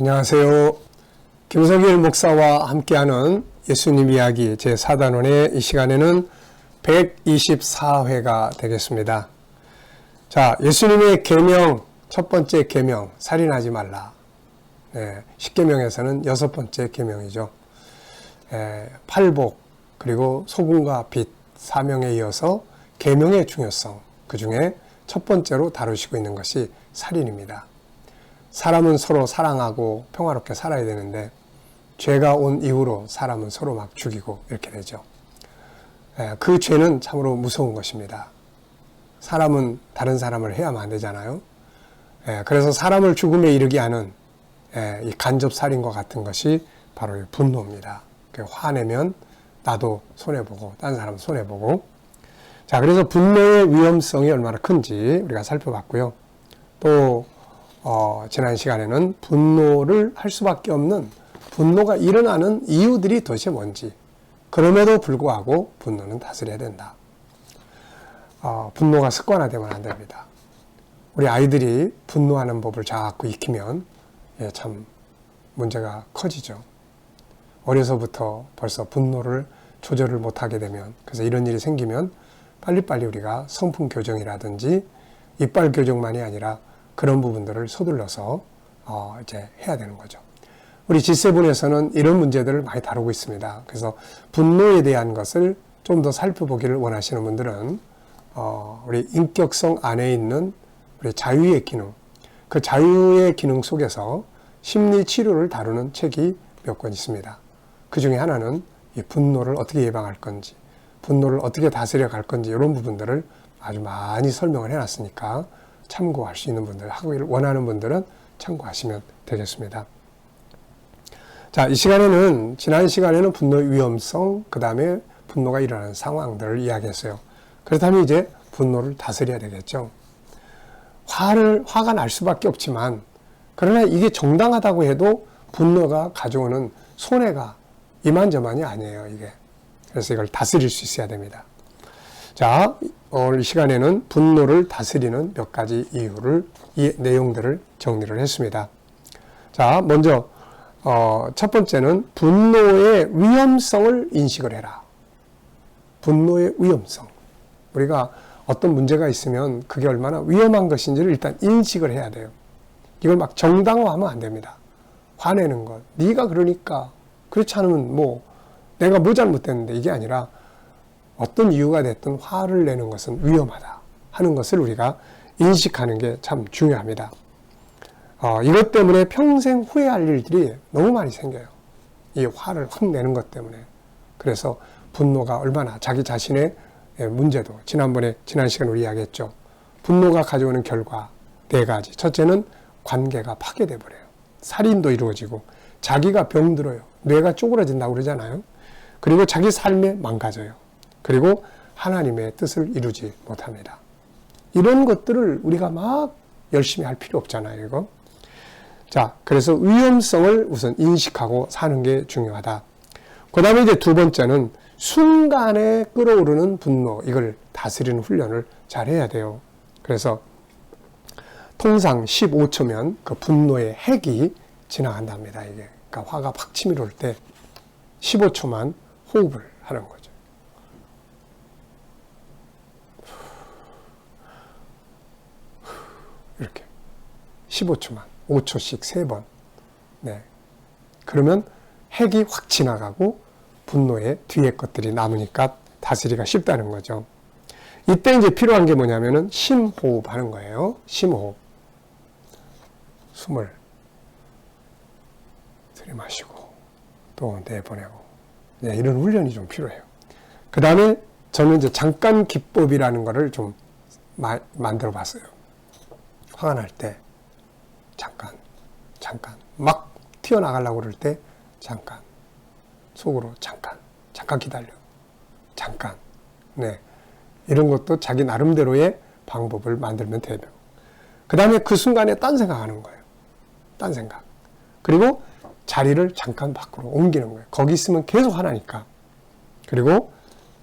안녕하세요. 김석일 목사와 함께하는 예수님 이야기 제4단원의 이 시간에는 124회가 되겠습니다. 자, 예수님의 계명, 첫 번째 계명, 살인하지 말라. 네, 10계명에서는 여섯 번째 계명이죠. 팔복, 그리고 소금과 빛, 사명에 이어서 계명의 중요성, 그 중에 첫 번째로 다루시고 있는 것이 살인입니다. 사람은 서로 사랑하고 평화롭게 살아야 되는데 죄가 온 이후로 사람은 서로 막 죽이고 이렇게 되죠. 그 죄는 참으로 무서운 것입니다. 사람은 다른 사람을 해야만 안 되잖아요. 그래서 사람을 죽음에 이르게 하는 이 간접살인과 같은 것이 바로 이 분노입니다. 화내면 나도 손해보고 다른 사람 손해보고. 자, 그래서 분노의 위험성이 얼마나 큰지 우리가 살펴봤고요. 또 지난 시간에는 분노를 할 수밖에 없는, 분노가 일어나는 이유들이 도대체 뭔지, 그럼에도 불구하고 분노는 다스려야 된다. 분노가 습관화되면 안 됩니다. 우리 아이들이 분노하는 법을 자꾸 익히면 참 문제가 커지죠. 어려서부터 벌써 분노를 조절을 못하게 되면, 그래서 이런 일이 생기면 빨리빨리 우리가 성품 교정이라든지 이빨 교정만이 아니라 그런 부분들을 서둘러서 이제 해야 되는 거죠. 우리 G7에서는 이런 문제들을 많이 다루고 있습니다. 그래서 분노에 대한 것을 좀 더 살펴보기를 원하시는 분들은 우리 인격성 안에 있는 우리 자유의 기능, 그 자유의 기능 속에서 심리 치료를 다루는 책이 몇 권 있습니다. 그 중에 하나는 이 분노를 어떻게 예방할 건지, 분노를 어떻게 다스려 갈 건지, 이런 부분들을 아주 많이 설명을 해놨으니까 참고할 수 있는 분들, 하고 원하는 분들은 참고하시면 되겠습니다. 자, 이 시간에는, 지난 시간에는 분노의 위험성, 그 다음에 분노가 일어나는 상황들을 이야기했어요. 그렇다면 이제 분노를 다스려야 되겠죠. 화가 날 수밖에 없지만, 그러나 이게 정당하다고 해도 분노가 가져오는 손해가 이만저만이 아니에요, 이게. 그래서 이걸 다스릴 수 있어야 됩니다. 자, 오늘 시간에는 분노를 다스리는 몇 가지 이유를, 이 내용들을 정리를 했습니다. 자, 먼저 첫 번째는 분노의 위험성을 인식을 해라. 분노의 위험성. 우리가 어떤 문제가 있으면 그게 얼마나 위험한 것인지를 일단 인식을 해야 돼요. 이걸 막 정당화하면 안 됩니다. 화내는 것, 네가 그러니까, 그렇지 않으면 뭐 내가 뭐 잘못됐는데, 이게 아니라 어떤 이유가 됐든 화를 내는 것은 위험하다 하는 것을 우리가 인식하는 게 참 중요합니다. 이것 때문에 평생 후회할 일들이 너무 많이 생겨요. 이 화를 확 내는 것 때문에. 그래서 분노가 얼마나 자기 자신의 문제도, 지난 시간에 우리 이야기했죠. 분노가 가져오는 결과 4가지. 첫째는 관계가 파괴돼 버려요. 살인도 이루어지고, 자기가 병들어요. 뇌가 쪼그라진다고 그러잖아요. 그리고 자기 삶에 망가져요. 그리고 하나님의 뜻을 이루지 못합니다. 이런 것들을 우리가 막 열심히 할 필요 없잖아요, 이거. 자, 그래서 위험성을 우선 인식하고 사는 게 중요하다. 그 다음에 이제 두 번째는 순간에 끓어오르는 분노, 이걸 다스리는 훈련을 잘 해야 돼요. 그래서 통상 15초면 그 분노의 핵이 지나간답니다, 이게. 그러니까 화가 팍 치밀어올 때 15초만 호흡을 하는 거죠. 이렇게 15초만, 5초씩 3번. 네. 그러면 핵이 확 지나가고 분노의 뒤에 것들이 남으니까 다스리기가 쉽다는 거죠. 이때 이제 필요한 게 뭐냐면은 심호흡 하는 거예요. 심호흡. 숨을 들이마시고 또 내보내고. 네, 이런 훈련이 좀 필요해요. 그 다음에 저는 이제 잠깐 기법이라는 거를 좀 만들어 봤어요. 화가 날 때 잠깐 막 튀어나가려고 그럴 때 잠깐, 속으로 잠깐 기다려, 잠깐. 네, 이런 것도 자기 나름대로의 방법을 만들면 되죠. 그 다음에 그 순간에 딴 생각하는 거예요. 딴 생각. 그리고 자리를 잠깐 밖으로 옮기는 거예요. 거기 있으면 계속 화나니까. 그리고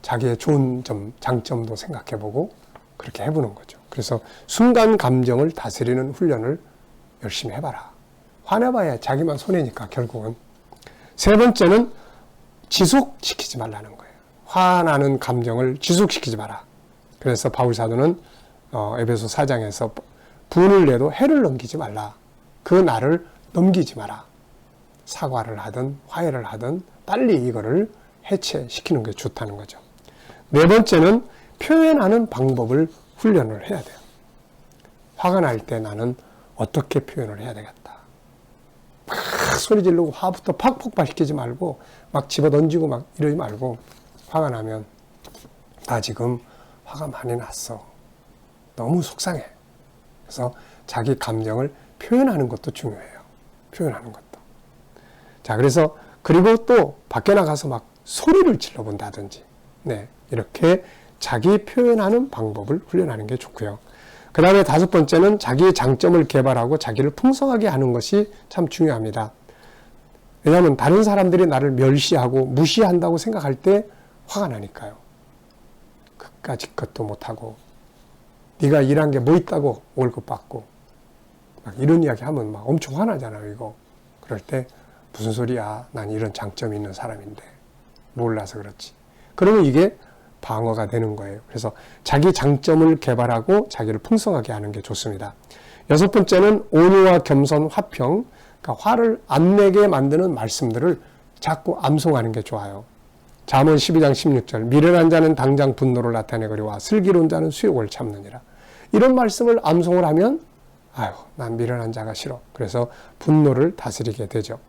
자기의 좋은 점, 장점도 생각해보고 그렇게 해보는 거죠. 그래서 순간 감정을 다스리는 훈련을 열심히 해봐라. 화내봐야 자기만 손해니까 결국은. 세 번째는 지속시키지 말라는 거예요. 화나는 감정을 지속시키지 마라. 그래서 바울 사도는 에베소 4장에서 분을 내도 해를 넘기지 말라. 그 날을 넘기지 마라. 사과를 하든 화해를 하든 빨리 이거를 해체시키는 게 좋다는 거죠. 네 번째는 표현하는 방법을 훈련을 해야 돼요. 화가 날 때 나는 어떻게 표현을 해야 되겠다. 막 소리 지르고 화부터 팍 폭발시키지 말고 막 집어던지고 막 이러지 말고 화가 나면 나 지금 화가 많이 났어. 너무 속상해. 그래서 자기 감정을 표현하는 것도 중요해요. 표현하는 것도. 자, 그래서 그리고 또 밖에 나가서 막 소리를 질러본다든지 네, 이렇게 자기 표현하는 방법을 훈련하는 게 좋고요. 그 다음에 다섯 번째는 자기의 장점을 개발하고 자기를 풍성하게 하는 것이 참 중요합니다. 왜냐하면 다른 사람들이 나를 멸시하고 무시한다고 생각할 때 화가 나니까요. 그까짓 것도 못하고 네가 일한 게 뭐 있다고 월급 받고 막 이런 이야기 하면 막 엄청 화나잖아요. 이거. 그럴 때 무슨 소리야. 난 이런 장점이 있는 사람인데 몰라서 그렇지. 그러면 이게 방어가 되는 거예요. 그래서 자기 장점을 개발하고 자기를 풍성하게 하는 게 좋습니다. 여섯 번째는 온유와 겸손, 화평, 그러니까 화를 안 내게 만드는 말씀들을 자꾸 암송하는 게 좋아요. 잠언 12장 16절 미련한 자는 당장 분노를 나타내거리와 슬기로운 자는 수욕을 참느니라. 이런 말씀을 암송을 하면 아유, 난 미련한 자가 싫어. 그래서 분노를 다스리게 되죠.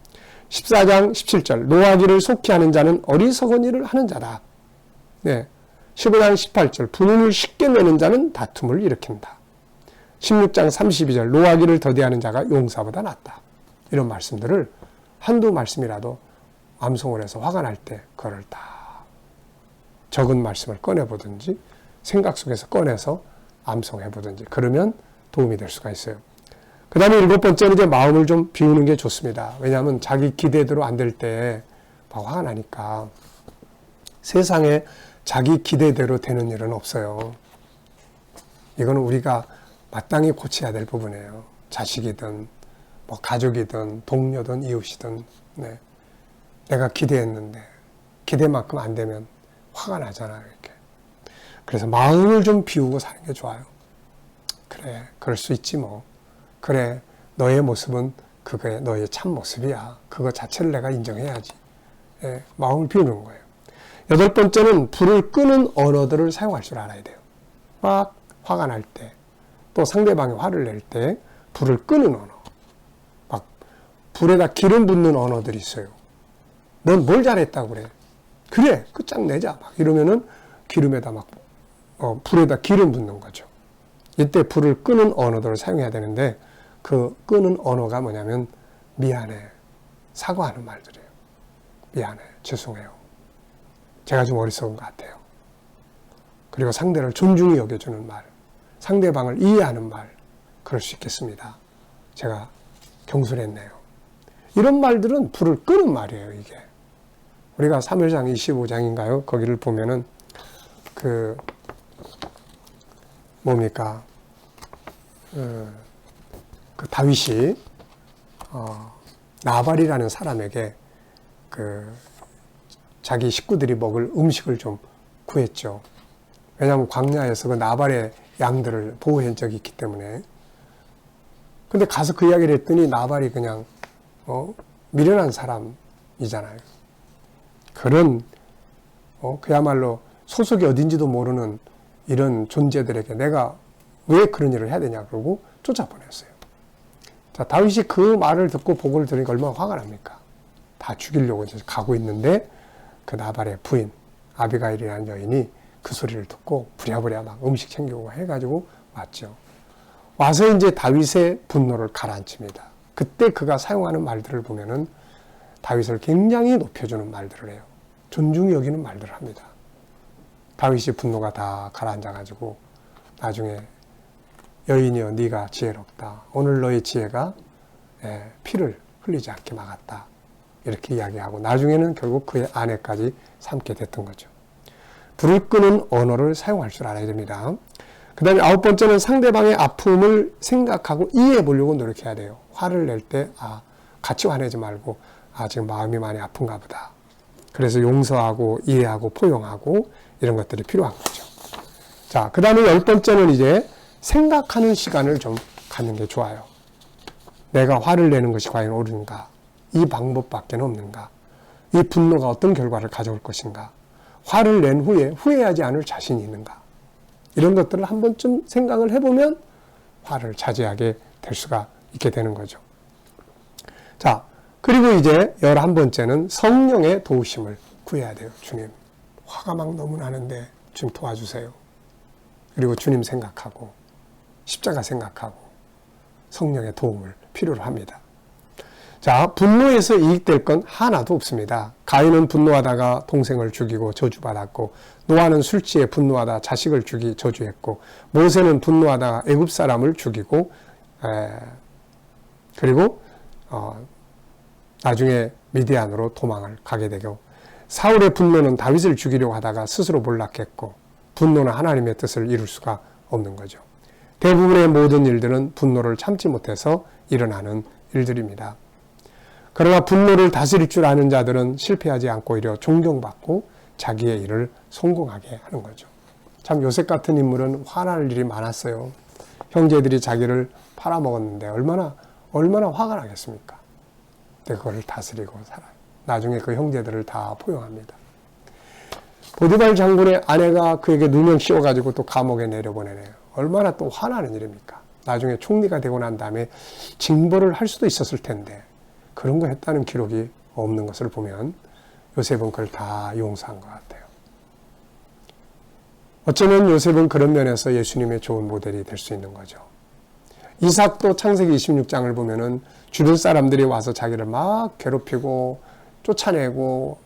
14장 17절 노하기를 속히 하는 자는 어리석은 일을 하는 자다. 네. 15장 18절 분을 쉽게 내는 자는 다툼을 일으킨다. 16장 32절 노하기를 더디하는 자가 용사보다 낫다. 이런 말씀들을 한두 말씀이라도 암송을 해서 화가 날 때 그거를 다 적은 말씀을 꺼내보든지 생각 속에서 꺼내서 암송해보든지 그러면 도움이 될 수가 있어요. 그 다음에 일곱 번째는 이제 마음을 좀 비우는 게 좋습니다. 왜냐하면 자기 기대대로 안 될 때 막 화가 나니까 세상에 자기 기대대로 되는 일은 없어요. 이거는 우리가 마땅히 고쳐야 될 부분이에요. 자식이든 뭐 가족이든 동료든 이웃이든 네. 내가 기대했는데 기대만큼 안 되면 화가 나잖아요. 이렇게. 그래서 마음을 좀 비우고 사는 게 좋아요. 그래, 그럴 수 있지 뭐. 그래, 너의 모습은 그게 너의 참 모습이야. 그거 자체를 내가 인정해야지. 네, 마음을 비우는 거예요. 여덟 번째는 불을 끄는 언어들을 사용할 줄 알아야 돼요. 막 화가 날 때, 또 상대방이 화를 낼 때 불을 끄는 언어. 막 불에다 기름 붓는 언어들이 있어요. 넌 뭘 잘했다고 그래. 그래, 끝장내자. 막 이러면은 기름에다 막, 불에다 기름 붓는 거죠. 이때 불을 끄는 언어들을 사용해야 되는데 그 끄는 언어가 뭐냐면 미안해. 사과하는 말들이에요. 미안해. 죄송해요. 제가 좀 어리석은 것 같아요. 그리고 상대를 존중히 여겨주는 말, 상대방을 이해하는 말, 그럴 수 있겠습니다. 제가 경솔했네요. 이런 말들은 불을 끄는 말이에요, 이게. 우리가 사무엘상 25장인가요? 거기를 보면은 뭡니까? 그 다윗이 나발이라는 사람에게 자기 식구들이 먹을 음식을 좀 구했죠. 왜냐하면 광야에서 그 나발의 양들을 보호한 적이 있기 때문에. 근데 가서 그 이야기를 했더니 나발이 그냥 미련한 사람이잖아요. 그런 그야말로 소속이 어딘지도 모르는 이런 존재들에게 내가 왜 그런 일을 해야 되냐 그러고 쫓아보냈어요. 자, 다윗이 그 말을 듣고 보고를 들으니까 얼마나 화가 납니까? 다 죽이려고 이제 가고 있는데 그 나발의 부인 아비가일이라는 여인이 그 소리를 듣고 부랴부랴 막 음식 챙기고 해가지고 왔죠. 와서 이제 다윗의 분노를 가라앉힙니다. 그때 그가 사용하는 말들을 보면은 다윗을 굉장히 높여주는 말들을 해요. 존중히 여기는 말들을 합니다. 다윗이 분노가 다 가라앉아가지고 나중에 여인이여 네가 지혜롭다. 오늘 너의 지혜가 피를 흘리지 않게 막았다. 이렇게 이야기하고 나중에는 결국 그의 아내까지 삼게 됐던 거죠. 불을 끄는 언어를 사용할 줄 알아야 됩니다. 그 다음에 아홉 번째는 상대방의 아픔을 생각하고 이해해 보려고 노력해야 돼요. 화를 낼 때 같이 화내지 말고 지금 마음이 많이 아픈가 보다. 그래서 용서하고 이해하고 포용하고 이런 것들이 필요한 거죠. 자, 그 다음에 10번째는 이제 생각하는 시간을 좀 갖는 게 좋아요. 내가 화를 내는 것이 과연 옳은가? 이 방법밖에 없는가? 이 분노가 어떤 결과를 가져올 것인가? 화를 낸 후에 후회하지 않을 자신이 있는가? 이런 것들을 한 번쯤 생각을 해보면 화를 자제하게 될 수가 있게 되는 거죠. 자, 그리고 이제 11번째는 성령의 도우심을 구해야 돼요. 주님, 화가 막 너무 나는데 주님 도와주세요. 그리고 주님 생각하고 십자가 생각하고 성령의 도움을 필요로 합니다. 자, 분노에서 이익될 건 하나도 없습니다. 가인은 분노하다가 동생을 죽이고 저주받았고, 노아는 술 취해 분노하다 자식을 죽이 저주했고, 모세는 분노하다가 애굽 사람을 죽이고, 그리고 나중에 미디안으로 도망을 가게 되고, 사울의 분노는 다윗을 죽이려고 하다가 스스로 몰락했고, 분노는 하나님의 뜻을 이룰 수가 없는 거죠. 대부분의 모든 일들은 분노를 참지 못해서 일어나는 일들입니다. 그러나 분노를 다스릴 줄 아는 자들은 실패하지 않고 오히려 존경받고 자기의 일을 성공하게 하는 거죠. 참 요셉 같은 인물은 화날 일이 많았어요. 형제들이 자기를 팔아먹었는데 얼마나 화가 나겠습니까? 근데 그걸 다스리고 살아요. 나중에 그 형제들을 다 포용합니다. 보디발 장군의 아내가 그에게 누명 씌워가지고 또 감옥에 내려보내네요. 얼마나 또 화나는 일입니까? 나중에 총리가 되고 난 다음에 징벌을 할 수도 있었을 텐데 그런 거 했다는 기록이 없는 것을 보면 요셉은 그걸 다 용서한 것 같아요. 어쩌면 요셉은 그런 면에서 예수님의 좋은 모델이 될 수 있는 거죠. 이삭도 창세기 26장을 보면은 주변 사람들이 와서 자기를 막 괴롭히고 쫓아내고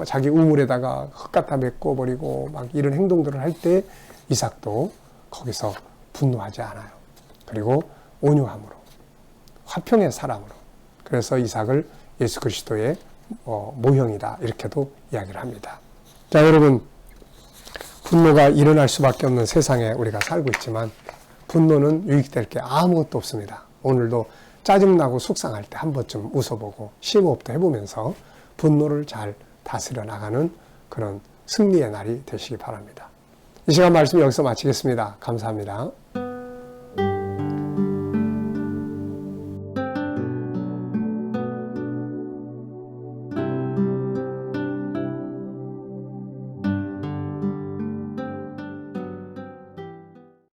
자기 우물에다가 흙 갖다 메꿔버리고 막 이런 행동들을 할 때 이삭도 거기서 분노하지 않아요. 그리고 온유함으로 화평의 사람으로, 그래서 이삭을 예수 그리스도의 모형이다 이렇게도 이야기를 합니다. 자, 여러분, 분노가 일어날 수밖에 없는 세상에 우리가 살고 있지만 분노는 유익될 게 아무것도 없습니다. 오늘도 짜증나고 속상할 때 한 번쯤 웃어보고 심호흡도 해보면서 분노를 잘 다스려 나가는 그런 승리의 날이 되시기 바랍니다. 이 시간 말씀 여기서 마치겠습니다. 감사합니다.